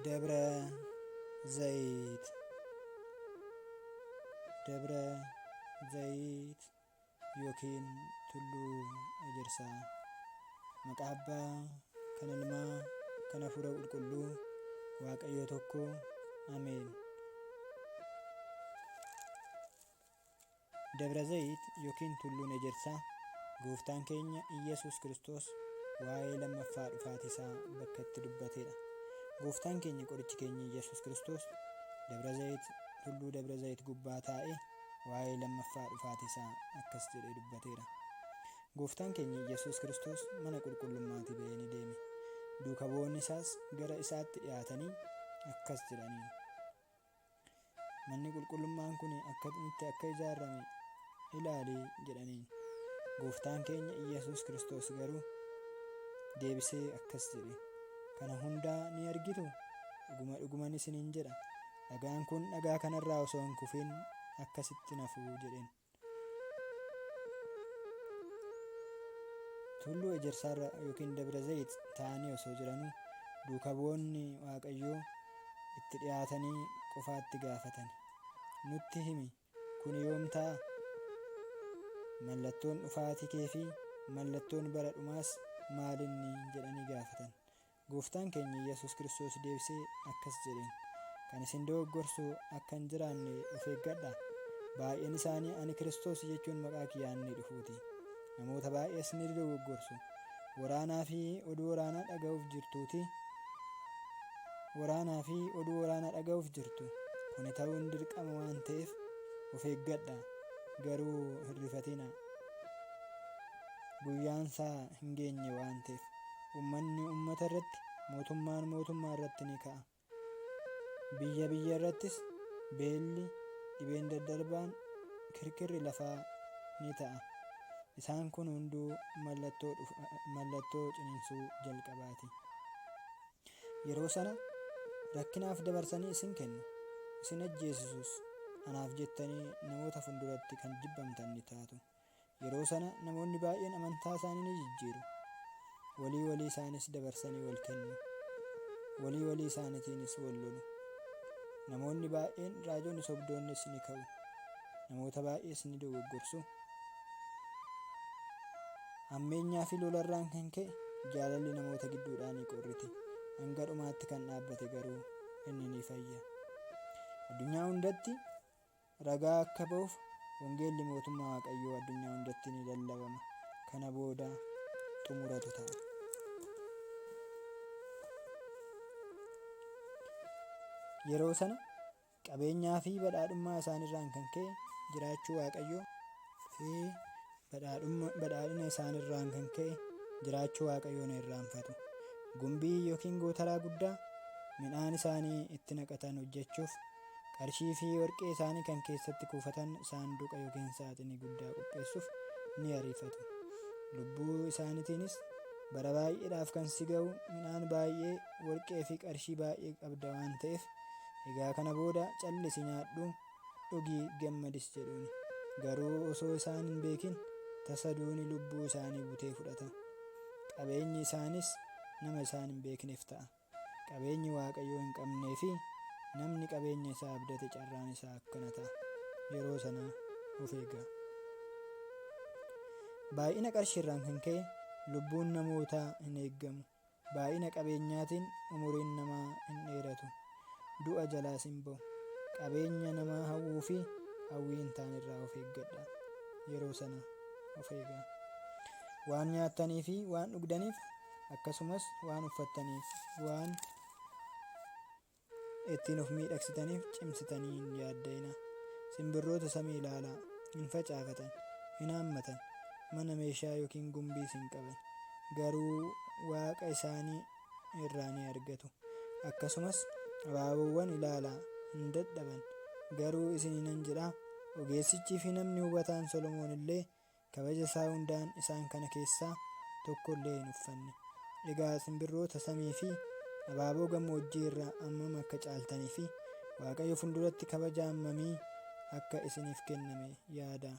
ደብረ ዘይት ደብረ ዘይት yookiin tulluu ejersaa. Maqaa Abbaa, kan Ilmaa, kan Hafuura Qulqulluu, Waaqayyo tokko. Ameen. Dabra Zayit yookiin tulluun ejersaa gooftaan keenya Iyyasuus Kiristoos waa'ee lammaffaa dhufaatii isaa bakka itti dubbatedha. Gooftaan keenya qorichi keenya Iyyasuus Kiristoos tulluu Dabra Zayit gubbaa taa'ee waa'ee lammaffaa dhufaatii isaa akkas jedhee dubbateera. Gooftaan keenya Iyyasuus Kiristoos mana qulqullummaatii ba'ee ni deeme. Duuka bu'oonni isaas gara isaatti dhiyaatanii akkas jedhaniin: manni qulqullummaan kun akkamitti akka ijaarame ilaalii jedhaniin. Gooftaan keenya Iyyasuus Kiristoos garuu deebisee akkas jedhe: kana hundaa ni argitu? Dhuguman isiniin jedha, dhagaan kun dhagaa kanarraa osoo hin kufin akkasitti nafuu jedheen. Tulluu ejersaarra yookiin Dabra Zayit taa'anii osoo jiranuu duuka bu'oonni Waaqayyoo itti dhiyaatanii qofaatti gaafatan: nutti himi, kun yoom ta'a? Mallattoon dhufaatii kee fi mallattoon bara dhumaas maalinni jedhanii gaafatan. Gooftaan keenya Iyyasuus Kiristoos deebisee akkas jedheen: kan isin dogoggorsu akka hin jiraanne of eeggadhaa. Baay'een isaanii ani Kiristoos jechuun maqaa kiyyaan ni dhufuuti. Namoota baay'ees ni dogoggorsu. Waraanaa fi oduu waraanaa dhaga'uuf jirtu. Kuni ta'uun dirqama waan ta'eef of eeggadhaa. Garuu hin rifatinaa. Guyyaan isaa hin geenye waan ta'eef uummanni uummata irratti, mootummaan mootummaa irratti ni ka'a. Biyya irrattis beelli, dhibeen daddarbaan, kirkirri lafaa ni ta'a. Isaan kun hunduu mallattoo ciniinsuu jalqabaati. Yeroo sana rakkinaaf dabarsanii isin kennu, isin ajjeesisus. Anaaf jettanii namoota fuulduratti kan jibbamtan ni taatu. Yeroo sana namoonni baay'een amantaa isaanii ni jijjiiru. Walii isaanis dabarsanii wal kennu. Walii isaaniitiinis wal lolu. Namoonni baay'een, raajonni sobdoonnis ni ka'u. Namoota baay'ees ni dogoggorsu. Hammeenyaa fi lolarraan kan ka'e jaalalli namoota gidduudhaa ni qorriti. Hanga dhumaatti kan dhaabbate garuu inni ni fayya. Addunyaa hundatti ragaa akka ba'uuf wangeelli mootummaa Waaqayyoo addunyaa hundatti ni lallabama. Kana booda xumuratu ta'a. Yeroo sana qabeenyaa fi badhaadhummaa isaanirraan kan ka'e jiraachuu Waaqayyoo fi badhaadhina isaanirraan kan ka'e jiraachuu Waaqayyoo ni irraanfatu. Gumbii yookiin gootaraa guddaa midhaan isaanii itti naqatan hojjechuuf, qarshii fi warqee isaanii kan keessatti kuufatan saanduqa yookiin saaxinii guddaa qopheessuuf ni ariifatu. Lubbuu isaaniitiinis bara baay'eedhaaf kan si ga'u midhaan baay'ee, warqee fi qarshii baay'ee qabda waan ta'eef, egaa kana booda callisi, nyaadhu, dhugii, gammadis jedhuuni. Garuu osoo isaan hin beekin tasa duuni lubbuu isaanii butee fudhata. Qabeenyi isaanis nama isaan hin beekneef ta'a. Qabeenyi Waaqayyoo hin qabnee fi namni qabeenya isaa abdate carraan isaa akkana ta'a. Yeroo sana of eegaa. Baay'ina qarshiirraan kan ka'e lubbuun namootaa hin eeggamu. Baay'ina qabeenyaatiin umuriin namaa hin dheeratu. Du'a jalaas hin ba'u. Qabeenya namaa hawwuu fi hawwii hin taane irraa of eeggadhaa. Yeroo sana of eegaa. Waan nyaattanii fi waan dhugdaniif, akkasumas waan uffattaniif, waan ittiin of miidhagsitaniif cimsitanii hin yaadda'inaa. Simbirroota samii ilaalaa. Hin facaafatan, hin haammatan, mana meeshaa yookiin gumbiis hin qaban. Garuu Waaqa isaanii irraa ni argatu. Akkasumas abaaboowwan ilaalaa. Hin dadhaban. Garuu isiniinan jedhaa, ogeessichii fi namni hubataan Solomoon illee kabaja isaa hundaan isaan kana keessaa tokko illee hin uffanne. Egaa simbirroota samii fi abaaboo gammoojjii irraa hammam akka caaltanii fi Waaqayyo fuulduratti kabaja hammamii akka isiniif kenname yaadaa.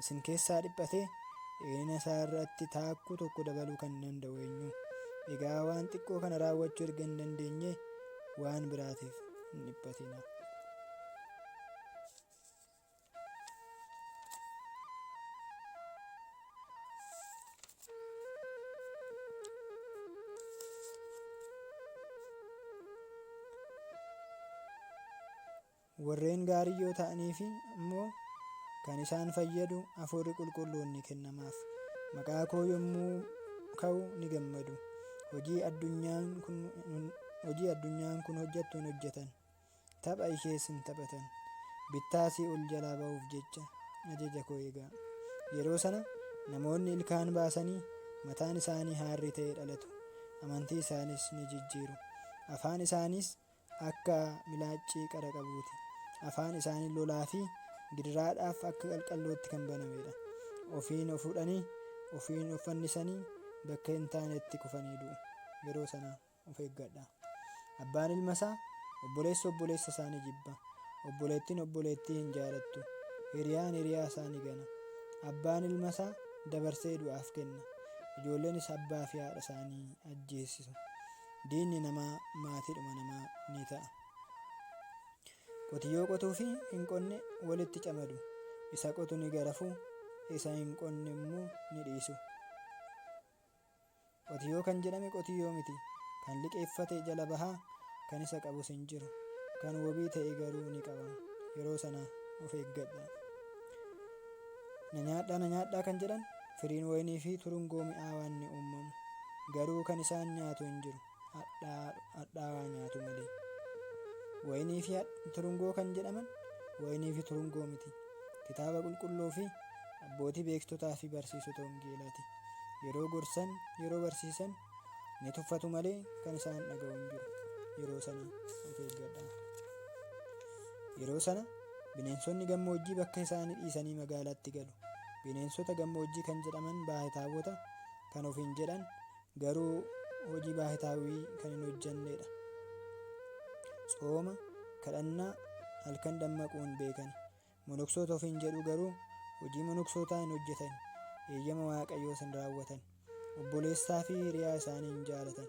Isin keessaa dhiphatee dheerina isaa irratti taakkuu tokko dabaluu kan danda'u eenyu? Egaa waan xiqqoo kana raawwachuu erga hin dandeenye waan biraatiif hin dhiphatina. Warreen gaarii yoo ta'anii fi immoo kan isaan fayyadu hafuurri qulqulluun ni kennamaaf. Maqaa koo yommuu ka'u ni gammadu. Hojii addunyaan kun hojjettu hin hojjetan. Tapha ishees hin taphatan. Bittaasii ol jalaa ba'uuf jecha ajaja koo eegaa. Yeroo sana namoonni ilkaan baasanii mataan isaanii haarrii ta'ee dhalatu. Amantii isaaniis ni jijjiiru. Afaan isaaniis akka milaaccii qara qabuuti. Afaan isaanii lolaa fi gidiraadhaaf akka qalqallootti kan banamedha. Ofiin of fuudhanii ofiin of fannisanii bakka hin taanetti kufanii du'u. Yeroo sana of eeggadhaa. Abbaan ilma isaa obboleessa isaa ni jibba. Obboleettiin obboleettii hin jaalattu. Hiriyaan hiriyaa isaa ni gana. Abbaan ilma isaa dabarsee du'aaf kenna. Ijoolleenis abbaa fi haadha isaanii ajjeesisu. Diinni namaa maatiidhuma namaa ni ta'a. Qotiyyoo qotuu fi hin qonne walitti camadu. Isa qotu ni garafu, isa hin qonne immoo ni dhiisu. Qotiyyoo kan jedhame qotiyyoo miti. Kan liqeeffate jala bahaa, kan isa qabus hin jiru. Kan wabii ta'e garuu ni qabama. Yeroo sana of eeggadhaa. Na nyaadhaa kan jedhan firiin wayinii fi turungoo mi'aawaan ni uumamu. Garuu kan isaan nyaatu hin jiru. Hadhaawaa nyaatu malee. Wayinii fi turungoo kan jedhaman wayinii fi turungoo miti. Kitaaba qulqulluu fi abbootii beektotaa fi barsiisota wangeelaati. Yeroo gorsan, yeroo barsiisan ni tuffatu malee kan isaan dhaga'u hin jiru. Yeroo sana of eeggadhaa. Yeroo sana bineensonni gammoojjii bakka isaanii dhiisanii magaalaatti galu. Bineensota gammoojjii kan jedhaman baahitaawwota kan ofiin jedhan garuu hojii baahitaawwii kan hin hojjannedha. Tsooma, kadhannaa, halkan dammaquu hin beekan. Monoksoota ofiin jedhu garuu hojii monoksootaa hin hojjetan. Eeyyama Waaqayyoos hin raawwatan. Obboleessaa fi hiriyaa isaanii hin jaalatan.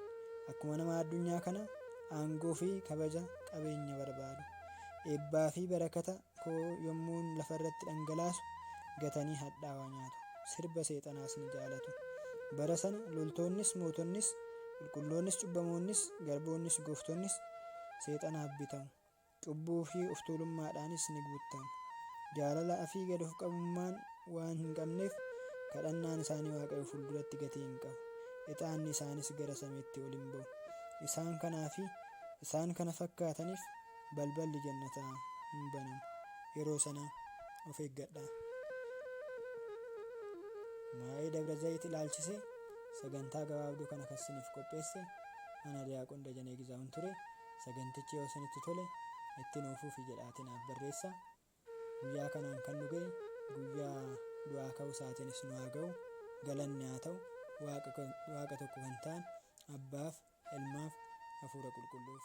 Akkuma nama addunyaa kana aangoo fi kabaja qabeenya barbaadu. Eebbaa fi barakata koo yommuun lafarratti dhangalaasu gatanii hadhaawaa nyaatu. Sirba seexanaas ni jaalatu. Bara sana loltoonnis mootonnis qulqulloonnis cubbamoonnis garboonnis gooftonnis seexanaaf bitamu. Cubbuu fi of tuulummaadhaanis ni guutamu. Jaalalaa fi gad of qabummaan waan hin qabneef kadhannaan isaanii Waaqayyo fuulduratti gatii hin qabu. Ixaanni isaanis gara samiitti ol hin ba'u. Isaan kana fakkaataniif balballi jannataa hin banamu. Yeroo sana of eeggadhaa. Waa'ee Dabra Zayit ilaalchisee sagantaa gabaabduu kana kan isiniif qopheesse ana Diyaaqoon Dajanee Gizaa'uun ture. Sagantichi yoo isinitti tole itti nuufuufi jedhaatii naaf barreessaa. Guyyaa kanaan kan nu ga'e guyyaa du'aa ka'uu isaatiinis nu haa ga'u. Galanni haa ta'u Waaqa tokko kan ta'an Abbaaf, Ilmaaf, Hafuura Qulqulluuf.